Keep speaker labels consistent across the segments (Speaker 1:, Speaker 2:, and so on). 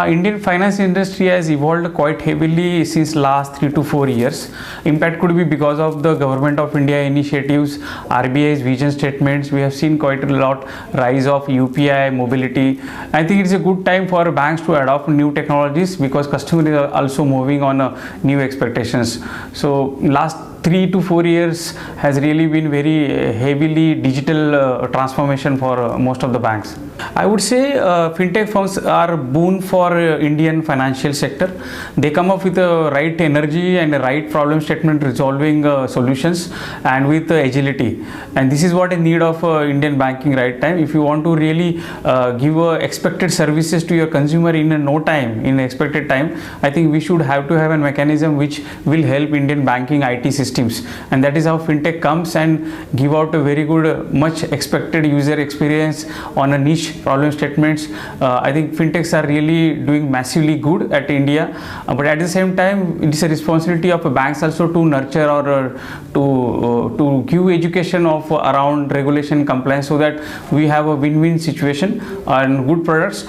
Speaker 1: Indian finance industry has evolved quite heavily since last 3 to 4 years. Impact could be because of the Government of India initiatives, RBI's vision statements. We have seen quite a lot rise of UPI, mobility. I think it's a good time for banks to adopt new technologies because customers are also moving on new expectations. So last 3 to 4 years has really been very heavily digital transformation for most of the banks. I would say fintech firms are boon for Indian financial sector. They come up with the right energy and the right problem statement resolving solutions and with agility. And this is what a need of Indian banking right time. If you want to really give expected services to your consumer in no time, in expected time, I think we should have to have a mechanism which will help Indian banking IT systems. And that is how fintech comes and give out a very good, much expected user experience on a niche problem statements. I think fintechs are really doing massively good at India, but at the same time it is a responsibility of banks also to nurture or to give education of around regulation compliance so that we have a win-win situation and good products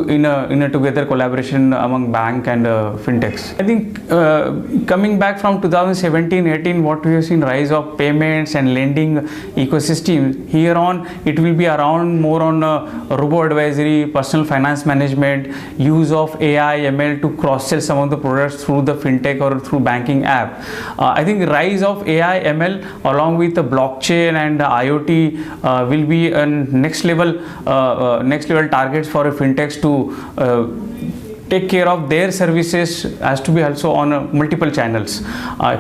Speaker 1: in a together collaboration among bank and fintechs. I think coming back from 2017-18, what we have seen rise of payments and lending ecosystem. Here on it will be around more on robo advisory, personal finance management, use of AI, ML to cross-sell some of the products through the fintech or through banking app. I think rise of AI, ML along with the blockchain and IoT will be a next level targets for fintechs to take care of their services has to be also on multiple channels.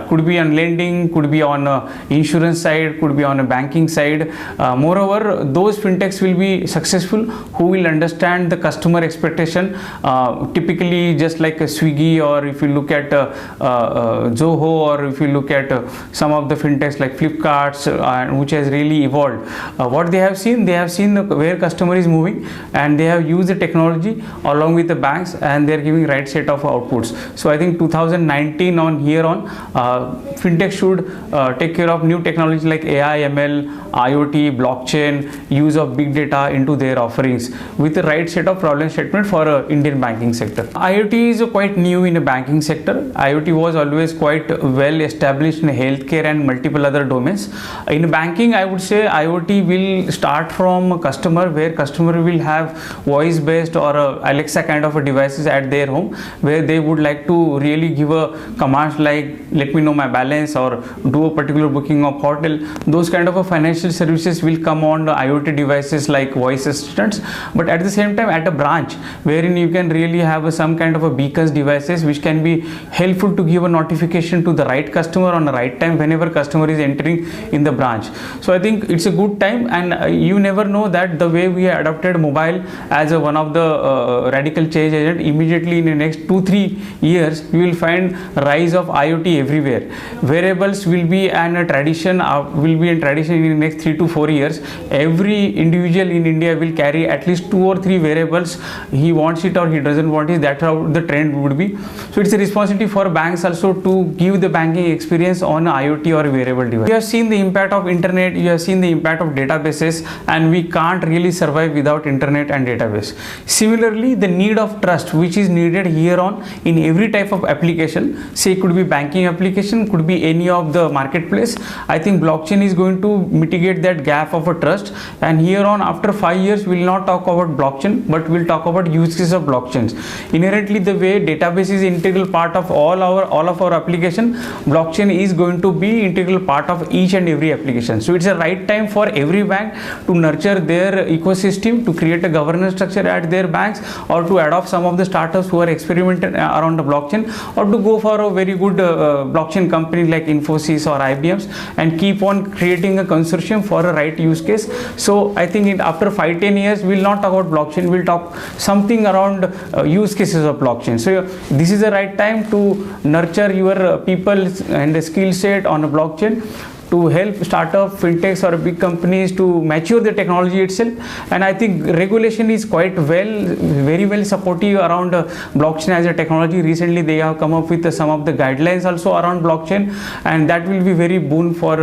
Speaker 1: Could be on lending, could be on insurance side, could be on a banking side. Moreover, those fintechs will be successful who will understand the customer expectation. Typically, just like a Swiggy, or if you look at Zoho, or if you look at some of the fintechs like Flipkart, which has really evolved. What they have seen where customer is moving, and they have used the technology along with the banks, and they're giving right set of outputs. So I think 2019 on here on, fintech should take care of new technology like AI, ML, IoT, blockchain, use of big data into their offerings with the right set of problem statement for Indian banking sector. IoT is quite new in the banking sector. IoT was always quite well established in healthcare and multiple other domains. In banking, I would say IoT will start from customer, where customer will have voice based or Alexa kind of a devices at their home, where they would like to really give a commands like let me know my balance or do a particular booking of hotel. Those kind of a financial services will come on the IoT devices like voice assistants, but at the same time at a branch wherein you can really have some kind of a beacons devices which can be helpful to give a notification to the right customer on the right time whenever customer is entering in the branch. So I think it's a good time, and you never know that the way we adopted mobile as one of the radical change agent, immediately in the next 2-3 years you will find rise of IoT everywhere. Wearables will be a tradition in the next 3 to 4 years. Every individual in India will carry at least 2 or 3 wearables. He wants it or he doesn't want it. That's how the trend would be. So it's a responsibility for banks also to give the banking experience on IoT or wearable device. You have seen the impact of internet, you have seen the impact of databases, and we can't really survive without internet and database. Similarly, the need of trust which is needed here on in every type of application, say it could be banking application, could be any of the marketplace. I think blockchain is going to mitigate that gap of a trust, and here on after 5 years we will not talk about blockchain, but we'll talk about use cases of blockchains. Inherently, the way database is integral part of all of our application, blockchain is going to be integral part of each and every application. So it's a right time for every bank to nurture their ecosystem, to create a governance structure at their banks, or to adopt some of the startups who are experimenting around the blockchain, or to go for a very good blockchain company like Infosys or IBM's and keep on creating a consortium for a right use case. So I think after 5-10 years we will not talk about blockchain, we will talk something around use cases of blockchain. So this is the right time to nurture your people and the skill set on a blockchain, to help startup fintechs or big companies to mature the technology itself. And I think regulation is very well supportive around blockchain as a technology. Recently they have come up with some of the guidelines also around blockchain, and that will be very boon for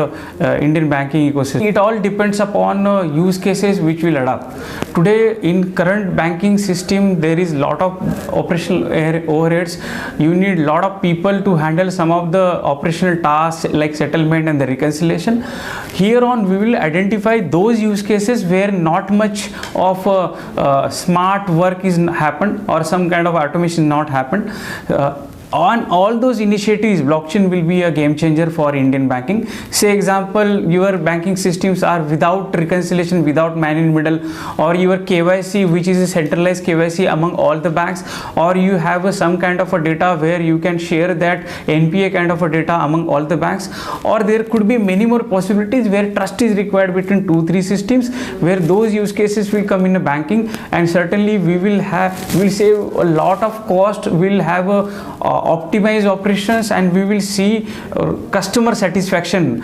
Speaker 1: Indian banking ecosystem. It all depends upon use cases which will adopt. Today in current banking system there is lot of operational overheads. You need lot of people to handle some of the operational tasks like settlement and the reconciliation. Here on we will identify those use cases where not much of smart work is happened or some kind of automation not happened. On all those initiatives, blockchain will be a game changer for Indian banking. Say example, your banking systems are without reconciliation, without man in middle, or your KYC, which is a centralized KYC among all the banks, or you have some kind of a data where you can share that NPA kind of a data among all the banks, or there could be many more possibilities where trust is required between 2-3 systems, where those use cases will come in a banking, and certainly we will save a lot of cost, we'll have a optimize operations, and we will see customer satisfaction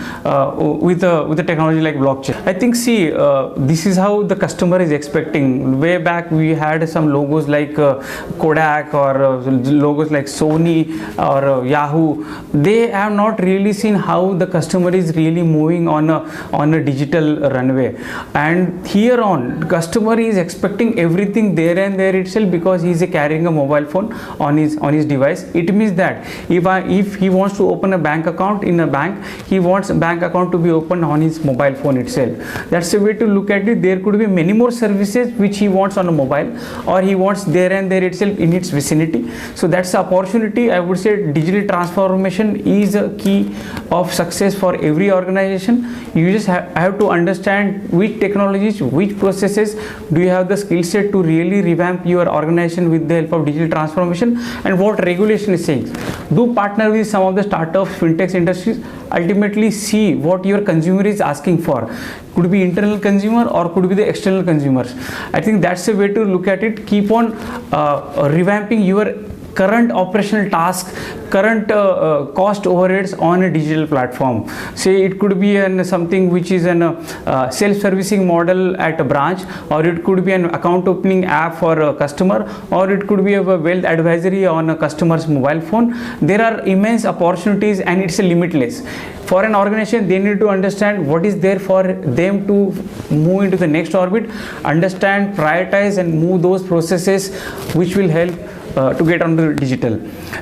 Speaker 1: with the technology like blockchain. I think this is how the customer is expecting. Way back we had some logos like Kodak or logos like Sony or Yahoo. They have not really seen how the customer is really moving on a digital runway, and here on customer is expecting everything there and there itself, because he is carrying a mobile phone on his device. It means that if he wants to open a bank account in a bank, he wants a bank account to be opened on his mobile phone itself. That's the way to look at it. There could be many more services which he wants on a mobile, or he wants there and there itself in its vicinity. So that's the opportunity. I would say digital transformation is a key of success for every organization. You just have to understand which technologies, which processes do you have the skill set to really revamp your organization with the help of digital transformation, and what regulation is saying. Do partner with some of the startups, fintech industries. Ultimately see what your consumer is asking for. Could be internal consumer or could be the external consumers. I think that's a way to look at it. Keep on revamping your current operational tasks, current cost overheads on a digital platform. Say it could be something which is an self-servicing model at a branch, or it could be an account opening app for a customer, or it could be a wealth advisory on a customer's mobile phone. There are immense opportunities, and it's limitless. For an organization, they need to understand what is there for them to move into the next orbit, understand, prioritize, and move those processes which will help to get onto digital.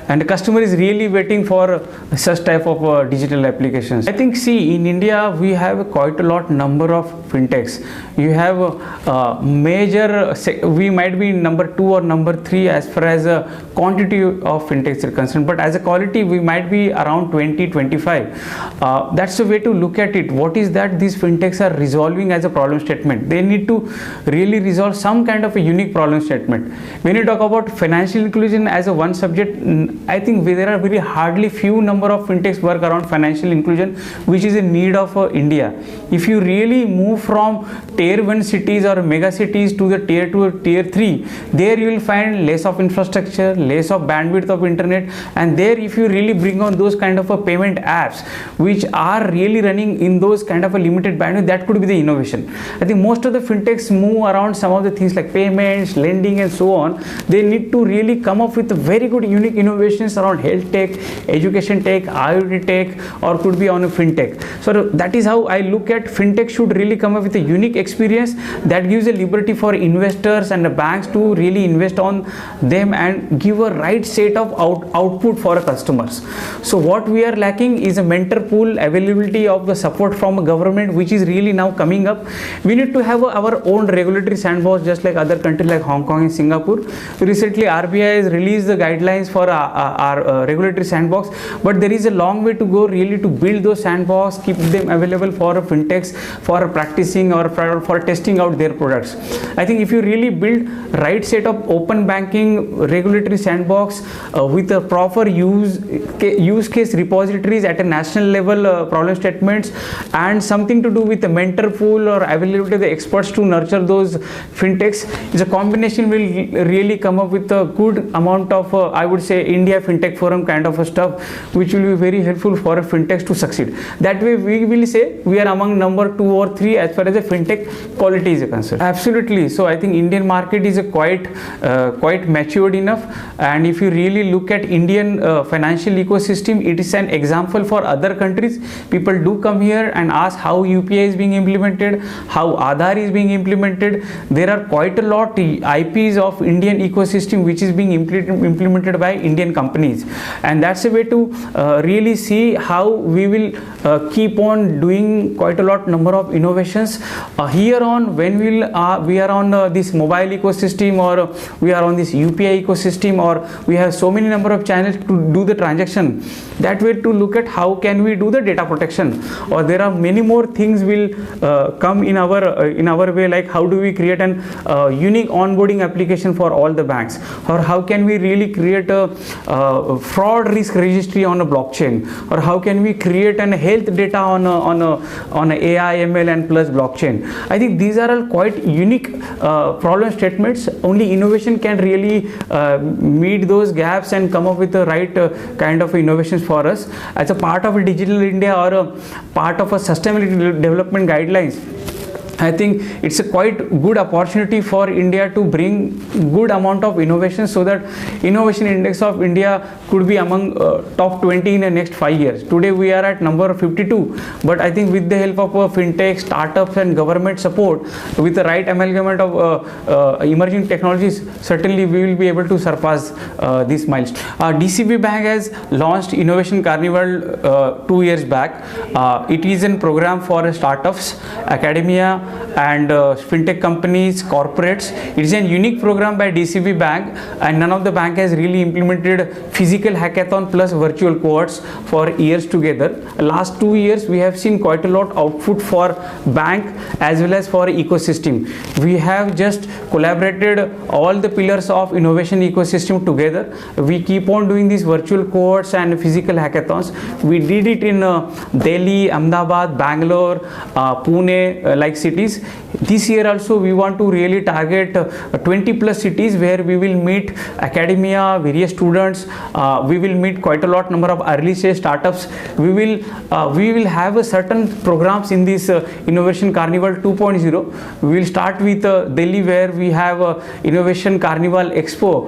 Speaker 1: And the customer is really waiting for such type of digital applications. I think in India we have quite a lot number of fintechs. You have major, we might be number 2 or number 3 as far as quantity of fintechs are concerned, but as a quality we might be around 20-25. That's the way to look at it. What is that these fintechs are resolving as a problem statement? They need to really resolve some kind of a unique problem statement. When you talk about financial inclusion as a one subject, I think there are very hardly few number of fintechs work around financial inclusion, which is a need of India. If you really move from tier 1 cities or mega cities to the tier 2 or tier 3, there you will find less of infrastructure, less of bandwidth of internet, and there if you really bring on those kind of a payment apps which are really running in those kind of a limited bandwidth, that could be the innovation. I think most of the fintechs move around some of the things like payments, lending, and so on. They need to really come up with very good unique innovations around health tech, education tech, IoT tech, or could be on a fintech. So that is how I look at fintech should really come up with a unique experience that gives a liberty for investors and the banks to really invest on them and give a right set of output for customers. So what we are lacking is a mentor pool, availability of the support from a government, which is really now coming up. We need to have our own regulatory sandbox, just like other countries like Hong Kong and Singapore. Recently RBI has released the guidelines for our regulatory sandbox, but there is a long way to go really to build those sandbox, keep them available for fintechs for practicing or for testing out their products. I think if you really build right set of open banking regulatory sandbox with a proper use case repositories at a national level level problem statements, and something to do with the mentor pool or availability of the experts to nurture those fintechs. The combination will really come up with a good amount of I would say India Fintech Forum kind of a stuff, which will be very helpful for a fintechs to succeed. That way we will say we are among number 2 or 3 as far as the fintech quality is concerned. Absolutely. So I think Indian market is a quite matured enough, and if you really look at Indian financial ecosystem, it is an example for other countries. People do come here and ask how UPI is being implemented, how Aadhaar is being implemented. There are quite a lot IPs of Indian ecosystem which is being implemented by Indian companies, and that's a way to really see how we will keep on doing quite a lot number of innovations here on when we are on this mobile ecosystem, or we are on this UPI ecosystem, or we have so many number of channels to do the transaction. That way to look at how can we do the data protection, or there are many more things will come in our way, like how do we create an unique onboarding application for all the banks, or how can we really create a fraud risk registry on a blockchain, or how can we create an health data on a AI ML and plus blockchain. I think these are all quite unique problem statements. Only innovation can really meet those gaps and come up with the right kind of innovations for us as a part of a digital India or a part of a sustainability development guidelines. I think it's a quite good opportunity for India to bring good amount of innovation, so that innovation index of India could be among top 20 in the next 5 years. Today we are at number 52, but I think with the help of fintech, startups and government support, with the right amalgamate of emerging technologies, certainly we will be able to surpass this milestone. DCB Bank has launched Innovation Carnival 2 years back. It is a program for startups, academia and fintech companies, corporates. It is a unique program by DCB Bank, and none of the bank has really implemented physical hackathon plus virtual cohorts for years together. Last 2 years we have seen quite a lot output for bank as well as for ecosystem. We have just collaborated all the pillars of innovation ecosystem together. We keep on doing these virtual cohorts and physical hackathons. We did it in Delhi, Ahmedabad, Bangalore, Pune, like cities. This year also we want to really target 20 plus cities where we will meet academia, various students. We will meet quite a lot number of early stage startups. We will have a certain programs in this Innovation Carnival 2.0. We will start with Delhi, where we have Innovation Carnival Expo.